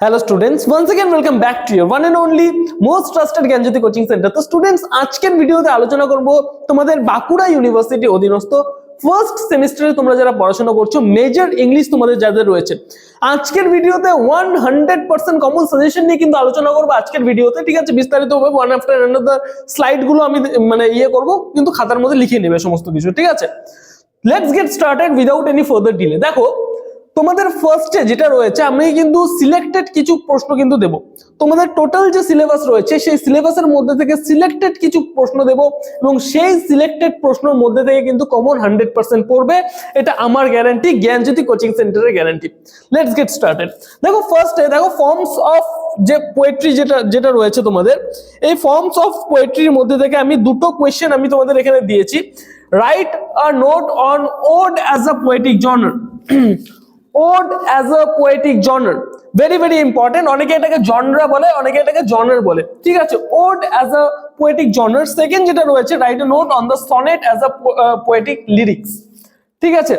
Hello students, once again welcome back to your one and only most trusted Gyanjyoti coaching centre. তো students আজকের ভিডিওতে আলোচনা করব তোমাদের বাঁকুড়া ইউনিভার্সিটি অধীনস্থ ফার্স্ট সেমিস্টারে তোমরা যারা পড়াশোনা করছো মেজর ইংলিশ তোমাদের যাদের রয়েছে, আজকের ভিডিওতে 100% কমন সাজেশন নিয়ে কিন্তু আলোচনা করব আজকের ভিডিওতে। ঠিক আছে, বিস্তারিত হবে ওয়ান আফটার অ্যানাদার স্লাইড গুলো আমি করব, কিন্তু খাতার মধ্যে লিখে নেবে সমস্ত কিছু। ঠিক আছে, let's get started without any further delay. দেখো তোমাদের ফার্স্টে যেটা রয়েছে, আমি কিন্তু সিলেক্টেড কিছু প্রশ্ন কিন্তু দেব। তোমাদের টোটাল যে সিলেবাস রয়েছে সেই সিলেবাসের মধ্যে থেকে সিলেক্টেড কিছু প্রশ্ন দেব এবং সেই সিলেক্টেড প্রশ্নের মধ্যে থেকে কিন্তু কমন 100% পড়বে, এটা আমার গ্যারান্টি, জ্ঞানজ্যোতি কোচিং সেন্টারের গ্যারান্টি। Let's get started. দেখো ফার্স্টে দেখো ফর্মস অফ যে পোয়েট্রি যেটা রয়েছে তোমাদের, এই ফর্মস অফ পোয়েট্রির মধ্যে থেকে আমি দুটো কোয়েশ্চেন আমি তোমাদের এখানে দিয়েছি। Write a note on ode as a poetic genre. Ode as a poetic genre, very very important. অনেকে এটাকে জনরা বলে, অনেকে এটাকে জনার বলে। ঠিক আছে, Ode as a poetic genre। Second যেটা রয়েছে, right a note on the sonnet as a poetic lyrics. ঠিক আছে,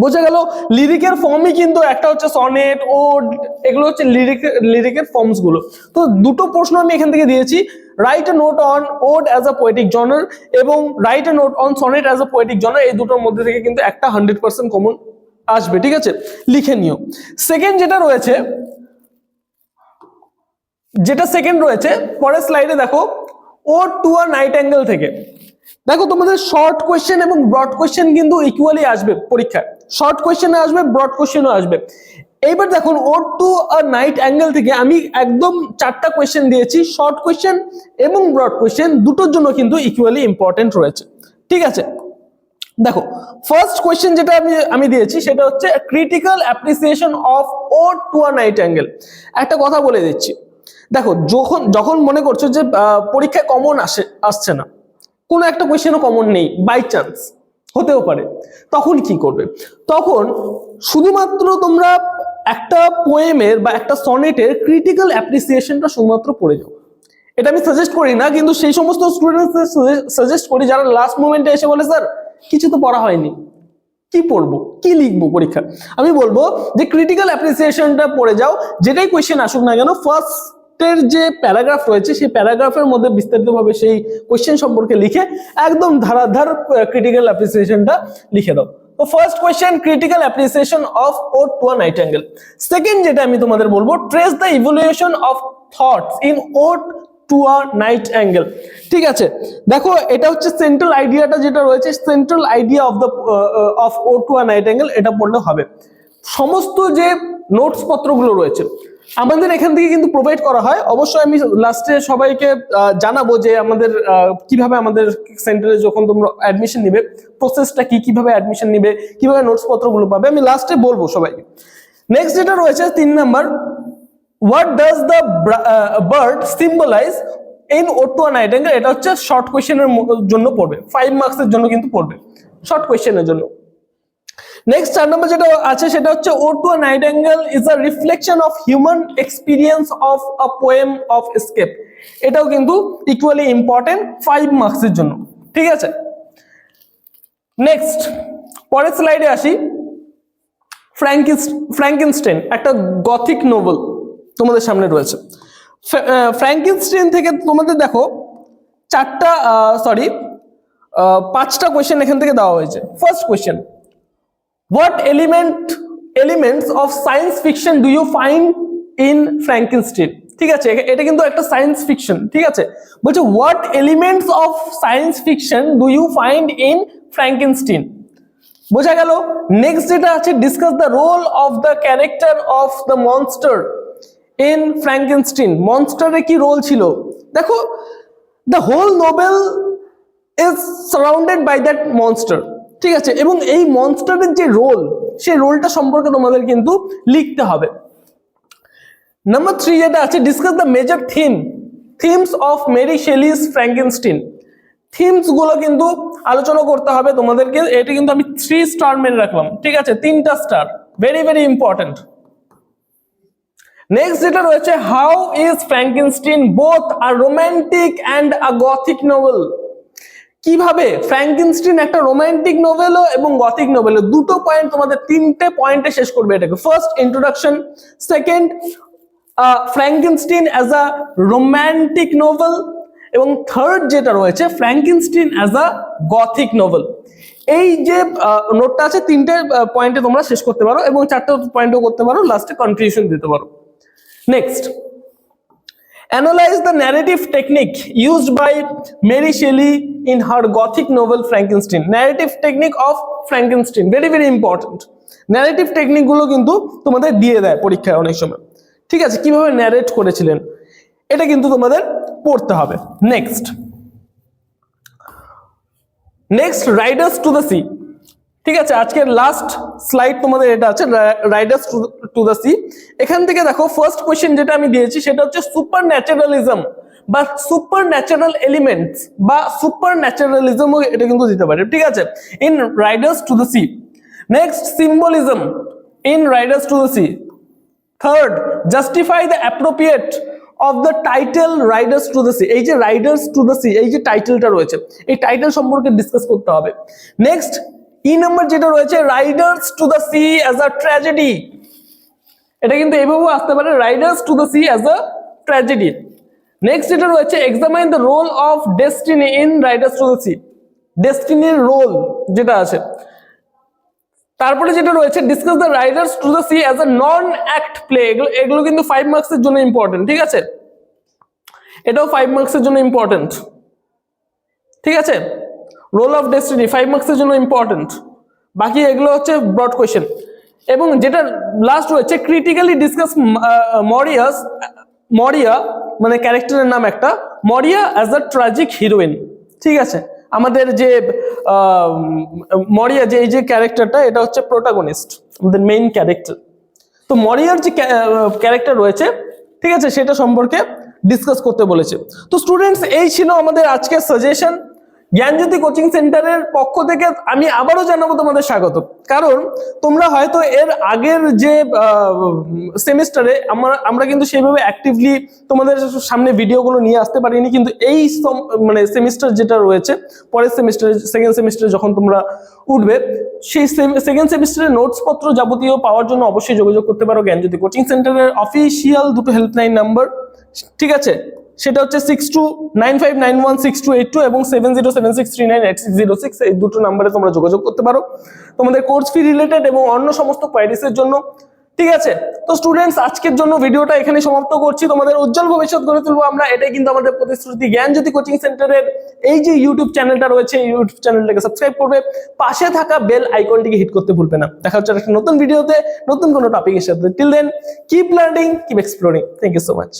বোঝা গেল লিরিকের ফর্মই কিন্তু একটা হচ্ছে সনেট, ওড, এগুলো হচ্ছে লিরিকের ফর্মস গুলো। তো দুটো প্রশ্ন আমি এখান থেকে দিয়েছি, write a note on ode as a poetic genre এবং write a note on sonnet as a poetic genre. এই দুটোর মধ্যে থেকে কিন্তু একটা 100% কমন আসবে। ঠিক আছে, লিখে নিও। সেকেন্ড যেটা রয়েছে, পরের স্লাইডে দেখো, ode to a nightingale থেকে। দেখো তোমাদের শর্ট কোয়েশ্চেন এবং ব্রড কোয়েশ্চেন কিন্তু ইকুয়ালি আসবে পরীক্ষায়, শর্ট কোয়েশ্চেনও আসবে, ব্রড কোয়েশ্চেনও আসবে। এইবার দেখুন, ode to a nightingale থেকে আমি একদম 4টা কোয়েশ্চেন দিয়েছি, শর্ট কোয়েশ্চেন এবং ব্রড কোয়েশ্চেন দুটোর জন্য কিন্তু ইকুয়ালি ইম্পর্টেন্ট রয়েছে। ঠিক আছে, দেখো ফার্স্ট কোয়েশ্চেন যেটা আমি দিয়েছি সেটা হচ্ছে critical appreciation of ode to a nightingale. একটা কথা বলে দিচ্ছি, দেখো যখন মনে করছো যে পরীক্ষায় কমন আসছে না, কোনো একটা কোয়েশ্চেনও কমন নেই, বাই চান্স হতেও পারে, তখন কি করবে? তখন শুধুমাত্র তোমরা একটা পোয়েমের বা একটা সনেটের ক্রিটিক্যাল অ্যাপ্রিসিয়েশনটা শুধুমাত্র পড়ে যাও। এটা আমি সাজেস্ট করি না, কিন্তু সেই সমস্ত স্টুডেন্টসদের সাজেস্ট করি যারা লাস্ট মোমেন্টে এসে বলে স্যার কিছু তো পড়া হয়নি, কি পড়বো, কি লিখবো পরীক্ষা। আমি বলবো যে ক্রিটিক্যাল অ্যাপ্রিসিয়েশনটা পড়ে যাও, যেটাই কোয়েশ্চেন আসুক না কেন, ফার্স্টের যে প্যারাগ্রাফ রয়েছে সেই প্যারাগ্রাফের মধ্যে বিস্তারিতভাবে সেই কোয়েশ্চেন সম্পর্কে লিখে একদম ধারাধার ক্রিটিক্যাল অ্যাপ্রিসিয়েশনটা লিখে দাও। তো first question, critical appreciation of ode to a nightingale. Second যেটা আমি তোমাদের বলবো, trace the evolution of thoughts in ode to a nightingale. ঠিক আছে, দেখো এটা হচ্ছে সেন্ট্রাল আইডিয়াটা যেটা রয়েছে, central idea of ode to a nightingale, এটা পড়লে হবে। সমস্ত যে নোটস পত্রগুলো রয়েছে আমাদের এখান থেকে কিন্তু প্রোভাইড করা হয়। অবশ্যই আমি লাস্টে সবাইকে জানাবো যে আমাদের কিভাবে আমাদের সেন্টারে যখন তোমরা অ্যাডমিশন নিবে প্রসেসটা কি, কিভাবে অ্যাডমিশন নিবে, কিভাবে নোটস পত্রগুলো পাবে, আমি লাস্টে বলবো সবাইকে। নেক্সট যেটা রয়েছে 3 number, what does the bird symbolize in ode to a night angle? এটা হচ্ছে শর্ট কোয়েশ্চেনের জন্য পড়বে, 5 মার্কসের জন্য কিন্তু পড়বে, শর্ট কোয়েশ্চেনের জন্য। নেক্সট 4 নম্বর যেটা আছে সেটা হচ্ছে ode to a night angle is a reflection of human experience of a poem of escape। এটাও কিন্তু ইকুয়ালি ইম্পর্টেন্ট 5 মার্কসের জন্য। ঠিক আছে, নেক্সট পরের স্লাইডে আসি। ফ্র্যাঙ্কেনস্টাইন একটা গথিক নোভেল তোমাদের সামনে রয়েছে। ফ্র্যাঙ্কেনস্টাইন থেকে তোমাদের দেখো 5টা কোয়েশ্চেন এখান থেকে দেওয়া হয়েছে। First question, what elements of science fiction do you find in Frankenstein? ঠিক আছে, এটা কিন্তু একটা সায়েন্স ফিকশন। ঠিক আছে, বলছে what elements of science fiction do you find in Frankenstein, বোঝা গেল। নেক্সট যেটা আছে, discuss the role of the character of the monster in Frankenstein. মনস্টারের কি রোল ছিল? দেখো the whole novel is surrounded by that monster. ঠিক আছে, এবং এই মনস্টারের যে রোল, সেই রোলটা সম্পর্কে তোমাদের কিন্তু লিখতে হবে। নাম্বার 3 যেটা আছে, discuss the major themes of Mary Shelley's Frankenstein. Themes গুলো কিন্তু আলোচনা করতে হবে তোমাদেরকে, এটা কিন্তু আমি 3 স্টার মেনে রাখলাম। ঠিক আছে, 3টা star, very very important. Next যেটা রয়েছে, how is Frankenstein both a romantic and a Gothic novel. কিভাবে ফ্র্যাঙ্কেনস্টাইন একটা রোমান্টিক নোভেলও এবং গথিক নোভেলও, দুটো পয়েন্ট তোমাদের 3টে পয়েন্টে শেষ করবে এটাকে। First introduction, second Frankenstein as a romantic novel, এবং থার্ড যেটা রয়েছে Frankenstein as a Gothic novel. এই যে নোটটা আছে তিনটে পয়েন্টে তোমরা শেষ করতে পারো এবং চারটে পয়েন্টও করতে পারো, লাস্টে কনক্লুশন দিতে পারো। Next, analyze the narrative technique used by Mary Shelley in her gothic novel Frankenstein. Narrative technique of Frankenstein, very very important. narrative technique গুলো কিন্তু তোমাদের দিয়ে দেয় পরীক্ষায় অনেক সময়, ঠিক আছে, কিভাবে ন্যারেট করেছিলেন এটা কিন্তু তোমাদের পড়তে হবে। Next Riders to the C, ঠিক আছে, আজকের লাস্ট স্লাইড তোমাদের এটা আছে, রাইডার্স টু দ্য সি। এখান থেকে দেখো ফার্স্ট কোশ্চেন যেটা আমি দিয়েছি সেটা হচ্ছে সুপার ন্যাচারালিজম বা সুপার ন্যাচারাল এলিমেন্টস বা সুপার ন্যাচারালিজম, এটা কিন্তু দিতে পারে, ঠিক আছে, in Riders to the C. Next, symbolism in Riders to the C. Third, justify the appropriate of the title Riders to the C. এই যে রাইডার্স টু দ্য সি, এই যে টাইটেলটা রয়েছে, এই টাইটেল সম্পর্কে ডিসকাস করতে হবে। নেক্সট, ই নাম্বার যেটা রয়েছে, Riders to the Sea as a tragedy, এটা কিন্তু এভাবেও আসতে পারে, Riders to the Sea as a tragedy. Next যেটা রয়েছে, examine the role of destiny in Riders to the Sea, ডেস্টিনির রোল যেটা আছে। তারপরে যেটা রয়েছে, discuss the Riders to the Sea as a one act play, এগুলো কিন্তু 5 মার্কসের জন্য ইম্পর্টেন্ট, ঠিক আছে, এটাও 5 মার্কসের জন্য ইম্পর্টেন্ট, ঠিক আছে, রোল অফ ডেস্টিনি 5 মার্কসের জন্য ইম্পর্টেন্ট। বাকি এগুলো হচ্ছে ব্রড কোয়েশ্চেন। এবং যেটা লাস্ট রয়েছে, ক্রিটিক্যালি ডিসকাস মরিয়া মানে ক্যারেক্টারের নাম একটা, মরিয়া অ্যাজ আ ট্র্যাজিক হিরোইন, ঠিক আছে, আমাদের যে মরিয়া যে এই যে ক্যারেক্টারটা, এটা হচ্ছে প্রোটাগনিস্ট, আমাদের মেইন ক্যারেক্টার। তো মরিয়ার যে ক্যারেক্টার রয়েছে, ঠিক আছে, সেটা সম্পর্কে ডিসকাস করতে বলেছে। তো স্টুডেন্টস, এই ছিল আমাদের আজকের সাজেশন। জ্ঞানজ্যোতি কোচিং সেন্টারের পক্ষ থেকে আমি আবারও জানাবো তোমাদের স্বাগত, কারণ তোমরা হয়তো এর আগের যে সেমিস্টারে আমরা কিন্তু সেইভাবে অ্যাক্টিভলি তোমাদের সামনে ভিডিওগুলো নিয়ে আসতে পারিনি, কিন্তু এই মানে সেমিস্টার যেটা রয়েছে, পরের সেমিস্টারে সেকেন্ড সেমিস্টারে যখন তোমরা উঠবে, সেই সেকেন্ড সেমিস্টারের নোটস পত্র যাবতীয় পাওয়ার জন্য অবশ্যই যোগাযোগ করতে পারো জ্ঞানজ্যোতি কোচিং সেন্টারের অফিসিয়াল দুটো হেল্পলাইন নাম্বার, ঠিক আছে, সেটা হচ্ছে 6295916282 এবং 7076398606, এই দুটো নাম্বারে তোমরা যোগাযোগ করতে পারো তোমাদের কোর্স ফি রিলেটেড এবং অন্য সমস্ত কোয়ারিজের জন্য, ঠিক আছে। তো স্টুডেন্টস, আজকের জন্য ভিডিওটা এখানে সমাপ্ত করছি। তোমাদের উজ্জ্বল ভবিষ্যৎ গড়ে তুলবো আমরা, এটাই কিন্তু আমাদের প্রতিশ্রুতি। জ্ঞানজ্যোতি কোচিং সেন্টারের এই যে ইউটিউব চ্যানেলটা রয়েছে, ইউটিউব চ্যানেলটাকে সাবস্ক্রাইব করবে, পাশে থাকা বেল আইকনটিকে হিট করতে ভুলবে না। দেখা হচ্ছে একটা নতুন ভিডিওতে নতুন কোনো টপিকের সাথে। Till then, keep learning, keep exploring. Thank you so much.